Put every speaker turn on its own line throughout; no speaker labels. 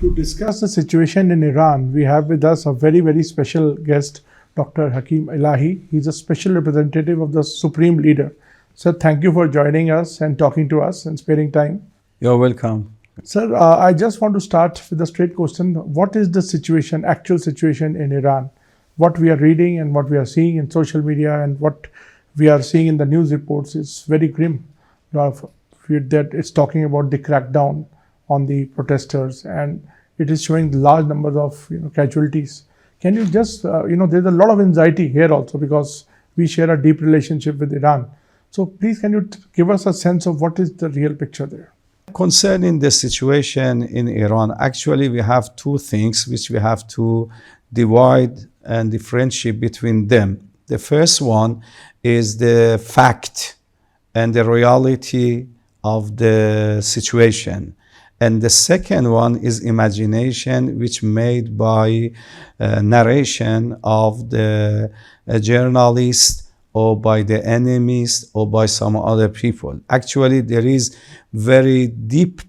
To discuss the situation in Iran, we have with us a very, very special guest, Dr. Hakim Elahi. He's a special representative of the Supreme Leader. Sir, thank you for joining us and talking to us and sparing time.
You're welcome.
Sir, I just want to start with a straight question. What is the situation, actual situation in Iran? What we are reading and what we are seeing in social media and what we are seeing in the news reports is very grim. That it's talking about the crackdown on the protesters, and it is showing large numbers of casualties. Can you just there's a lot of anxiety here also because we share a deep relationship with Iran. So please, can you give us a sense of what is the real picture there?
Concerning the situation in Iran, actually we have two things which we have to divide and differentiate between them. The first one is the fact and the reality of the situation. And the second one is imagination, which made by narration of the journalists or by the enemies or by some other people. Actually, there is very deep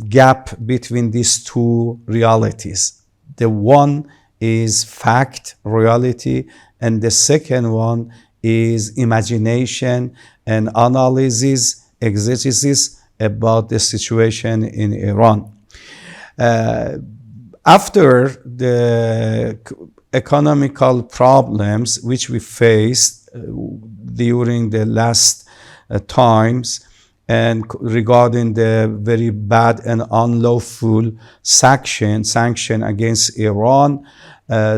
gap between these two realities. The one is fact, reality, and the second one is imagination and analysis, exegesis about the situation in Iran. After the economical problems which we faced during the last times, and regarding the very bad and unlawful sanction against Iran,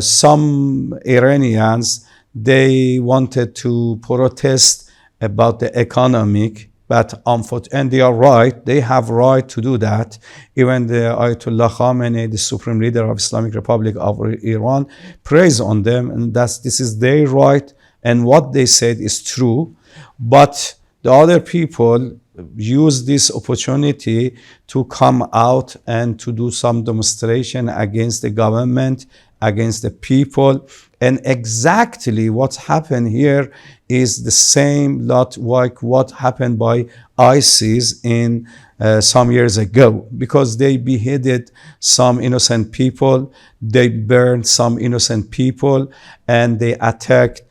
some Iranians, they wanted to protest about the economic, but and they are right, they have right to do that. Even the Ayatollah Khamenei, the Supreme Leader of Islamic Republic of Iran, prays on them, and this is their right, and what they said is true. But the other people use this opportunity to come out and to do some demonstration against the government, against the people. And exactly what's happened here is the same lot like what happened by ISIS in some years ago, because they beheaded some innocent people, they burned some innocent people, and they attacked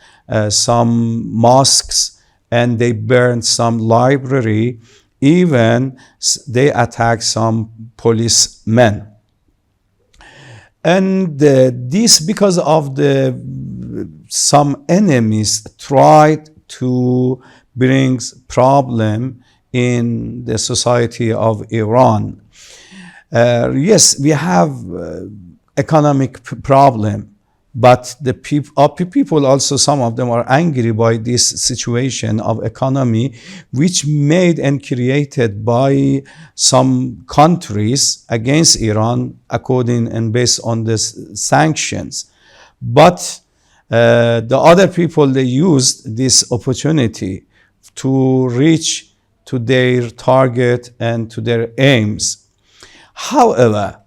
some mosques, and they burned some library, even they attacked some policemen. And this because of some enemies tried to bring problem in the society of Iran. Yes, we have economic problem, but the people also, some of them are angry by this situation of economy, which made and created by some countries against Iran according and based on the sanctions. But the other people, they used this opportunity to reach to their target and to their aims. However,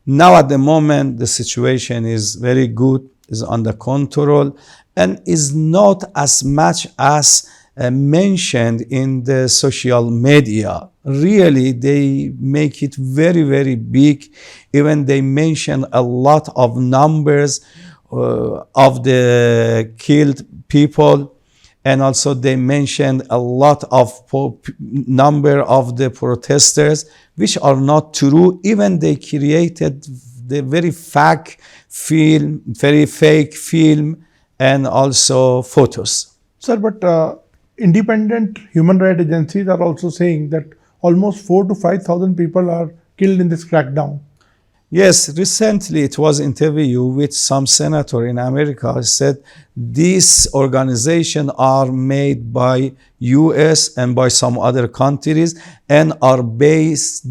now at the moment, the situation is very good, is under control, and is not as much as mentioned in the social media. Really, they make it very, very big. Even they mention a lot of numbers of the killed people, and also they mentioned a lot of number of the protesters, which are not true. Even they created the very fake film, and also photos.
Sir, but independent human rights agencies are also saying that almost 4,000 to 5,000 people are killed in this crackdown.
Yes, recently it was an interview with some senator in America. He said these organizations are made by US and by some other countries and are based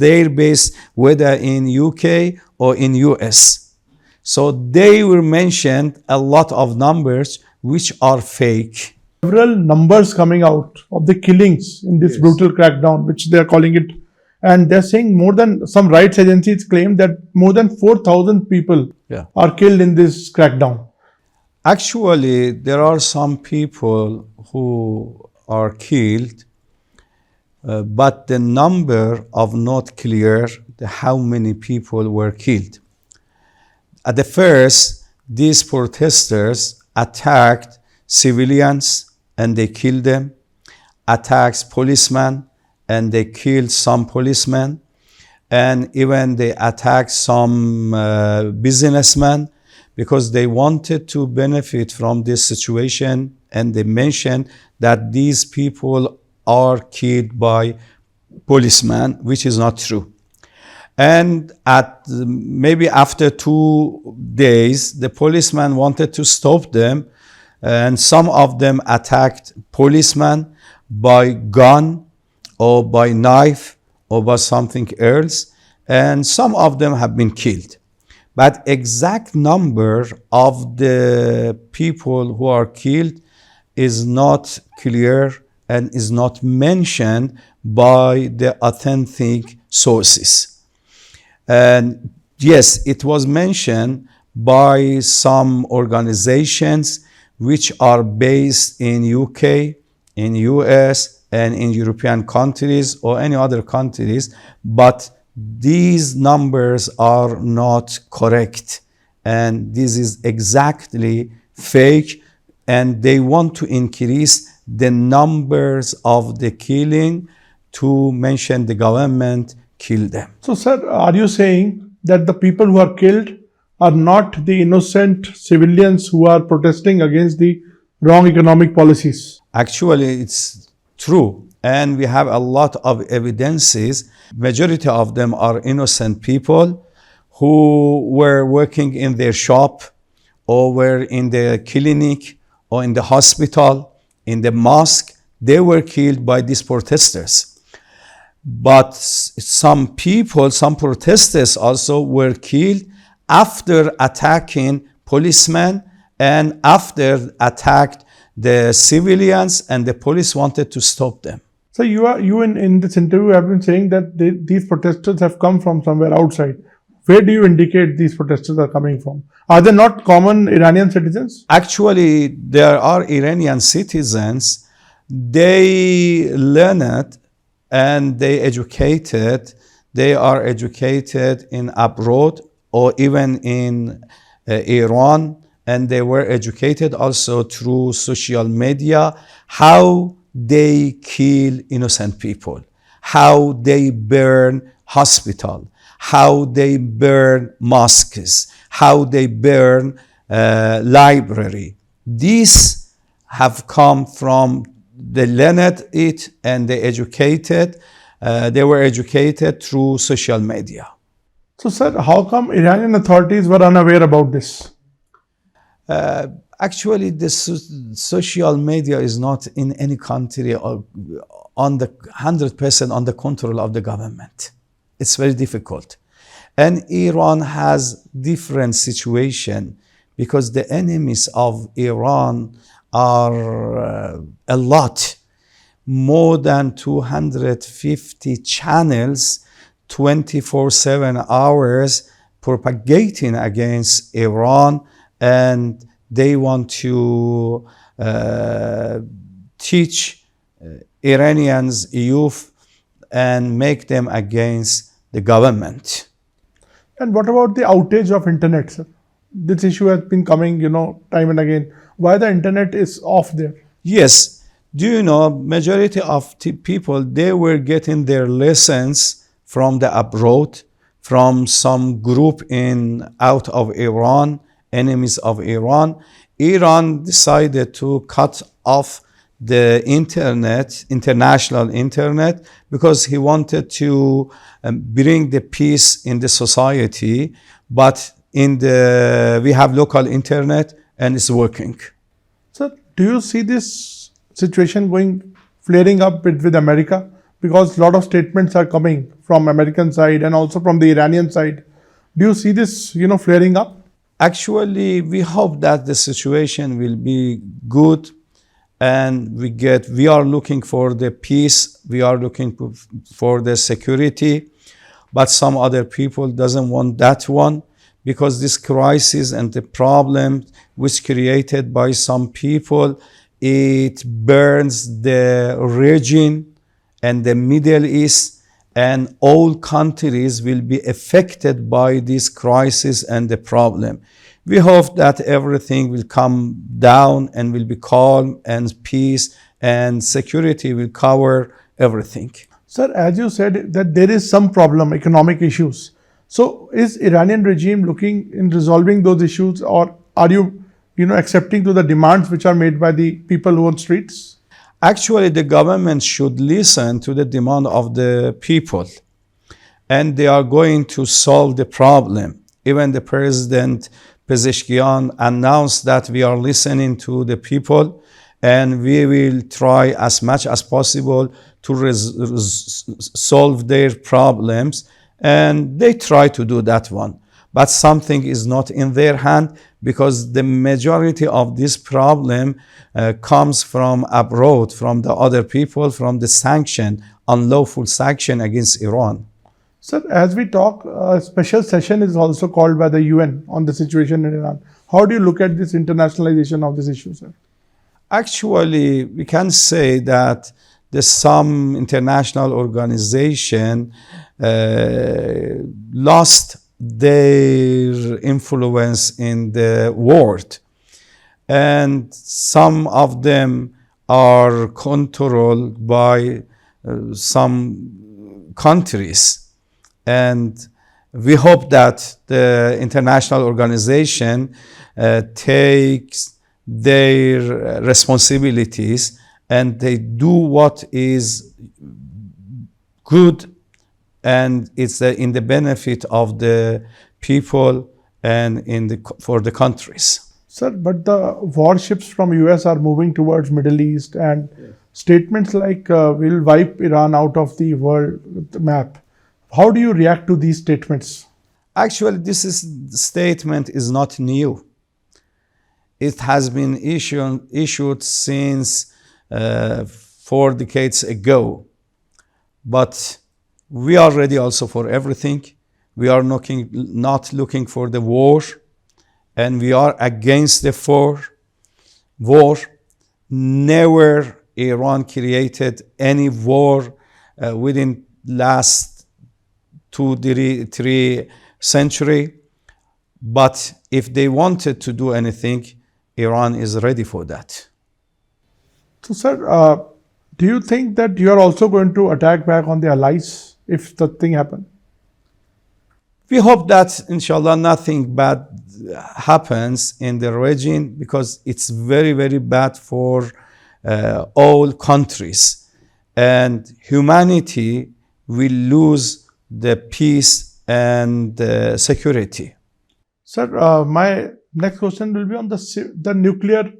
whether in UK or in US. So they were mentioned a lot of numbers which are fake.
Several numbers coming out of the killings in this brutal crackdown, which they are calling it. And they're saying more than, some rights agencies claim that more than 4,000 people are killed in this crackdown.
Actually, there are some people who are killed, but the number of not clear. how many people were killed. At the first, these protesters attacked civilians and they killed them, attacked policemen and they killed some policemen, and even they attacked some businessmen because they wanted to benefit from this situation, and they mentioned that these people are killed by policemen, which is not true. And at maybe after 2 days, the policeman wanted to stop them, and some of them attacked policemen by gun or by knife or by something else, and some of them have been killed. But exact number of the people who are killed is not clear and is not mentioned by the authentic sources. And yes, it was mentioned by some organizations which are based in UK, in US, and in European countries or any other countries, but these numbers are not correct. And this is exactly fake, and they want to increase the numbers of the killing to mention the government killed them.
So, sir, are you saying that the people who are killed are not the innocent civilians who are protesting against the wrong economic policies?
Actually, it's true. And we have a lot of evidences. Majority of them are innocent people who were working in their shop or were in the clinic or in the hospital, in the mosque. They were killed by these protesters. But some people, some protesters also were killed after attacking policemen and after attacked the civilians, and the police wanted to stop them.
So you in this interview have been saying that these protesters have come from somewhere outside. Where do you indicate these protesters are coming from? Are they not common Iranian citizens?
Actually, there are Iranian citizens. They learned and they educated. They are educated in abroad or even in Iran, and they were educated also through social media how they kill innocent people, how they burn hospital, how they burn mosques, how they burn library. These have come from, they learned it and they educated. They were educated through social media.
So, sir, how come Iranian authorities were unaware about this?
Actually, the social media is not in any country or on the 100% on the control of the government. It's very difficult. And Iran has different situation because the enemies of Iran are a lot, more than 250 channels, 24/7 hours propagating against Iran, and they want to teach Iranians youth and make them against the government.
And what about the outage of internet, sir? This issue has been coming, time and again. Why the internet is off there?
Yes. Do you know, majority of people, they were getting their lessons from the abroad, from some group out of Iran, enemies of Iran. Iran decided to cut off the internet, international internet, because he wanted to bring the peace in the society. But we have local internet and it's working.
So, do you see this situation flaring up with America? Because a lot of statements are coming from American side and also from the Iranian side. Do you see this, flaring up?
Actually, we hope that the situation will be good, and we are looking for the peace, we are looking for the security, but some other people doesn't want that one, because this crisis and the problem which created by some people, it burns the region and the Middle East, and all countries will be affected by this crisis and the problem. We hope that everything will come down and will be calm and peace and security will cover everything.
Sir, as you said that there is some problem, economic issues. So is Iranian regime looking in resolving those issues, or are you accepting to the demands which are made by the people who on streets?
Actually, the government should listen to the demand of the people, and they are going to solve the problem. Even the President Pezeshkian announced that we are listening to the people and we will try as much as possible to solve their problems. And they try to do that one. But something is not in their hand, because the majority of this problem comes from abroad, from the other people, from the sanction, unlawful sanction against Iran.
Sir, as we talk, a special session is also called by the UN on the situation in Iran. How do you look at this internationalization of this issue, sir?
Actually, we can say that there's some international organization lost their influence in the world, and some of them are controlled by some countries, and we hope that the international organization takes their responsibilities and they do what is good, and it's in the benefit of the people and for the countries.
Sir, but the warships from US are moving towards Middle East, and statements like we'll wipe Iran out of the world map. How do you react to these statements?
Actually, statement is not new. It has been issued since 4 decades ago. But we are ready also for everything. We are not looking for the war, and we are against the war. Never Iran created any war within last 2-3 centuries. But if they wanted to do anything, Iran is ready for that.
So, sir, do you think that you are also going to attack back on the allies if the thing happens?
We hope that, inshallah, nothing bad happens in the region, because it's very, very bad for all countries. And humanity will lose the peace and security.
Sir, my next question will be on the nuclear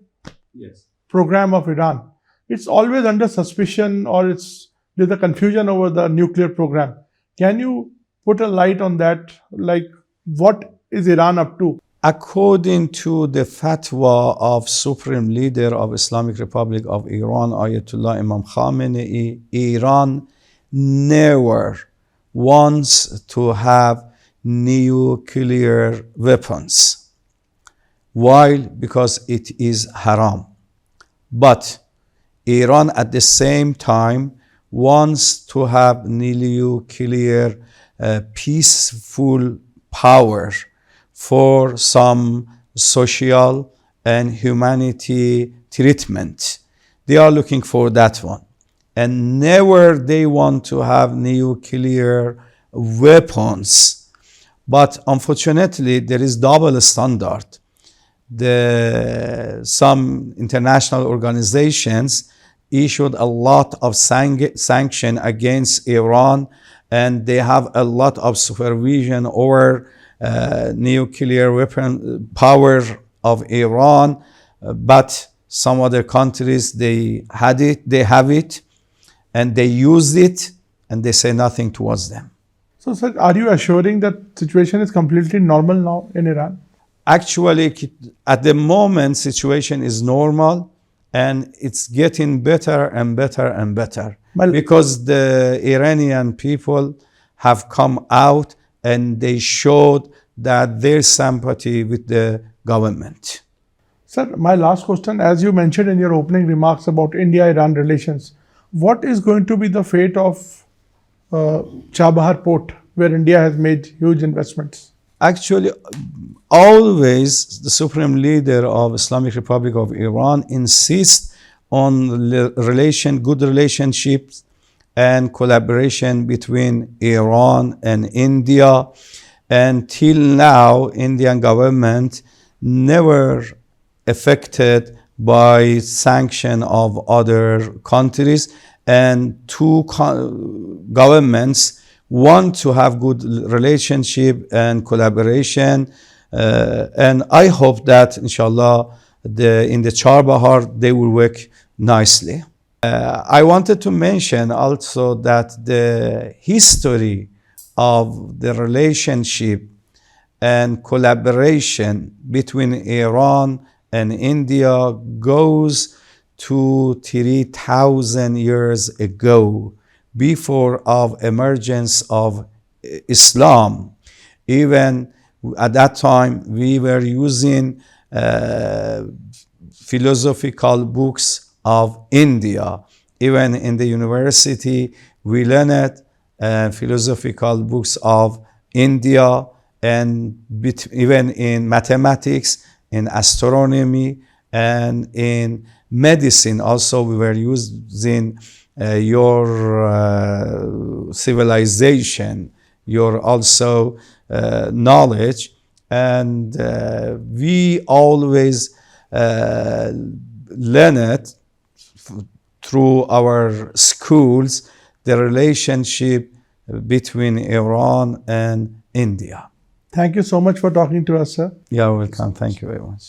program of Iran. It's always under suspicion, or there's a confusion over the nuclear program. Can you put a light on that? Like, what is Iran up to?
According to the fatwa of Supreme Leader of Islamic Republic of Iran, Ayatollah Imam Khamenei, Iran never wants to have nuclear weapons. Why? Because it is haram. But Iran at the same time wants to have nuclear peaceful power for some social and humanity treatment. They are looking for that one. And never they want to have nuclear weapons. But unfortunately, there is double standard. Some international organizations issued a lot of sanction against Iran, and they have a lot of supervision over nuclear weapon power of Iran. But some other countries, they have it, and they use it, and they say nothing towards them.
So, sir, are you assuring that situation is completely normal now in Iran?
Actually, at the moment, situation is normal, and it's getting better and better and better, because the Iranian people have come out and they showed that their sympathy with the government.
Sir, my last question, as you mentioned in your opening remarks about India-Iran relations, what is going to be the fate of Chabahar port, where India has made huge investments.
Actually, always the supreme leader of Islamic Republic of Iran insists on good relationships and collaboration between Iran and India. Until now, Indian government never affected by sanction of other countries, and two governments want to have good relationship and collaboration, and I hope that inshallah in the Charbahar they will work nicely. I wanted to mention also that the history of the relationship and collaboration between Iran and India goes to 3,000 years ago, before of emergence of Islam. Even at that time, we were using philosophical books of India. Even in the university, we learned philosophical books of India, and even in mathematics, in astronomy, and in medicine also we were using your civilization, your also knowledge, and we always learned through our schools the relationship between Iran and India.
Thank you so much for talking to us, sir.
You're welcome. Thank you very much.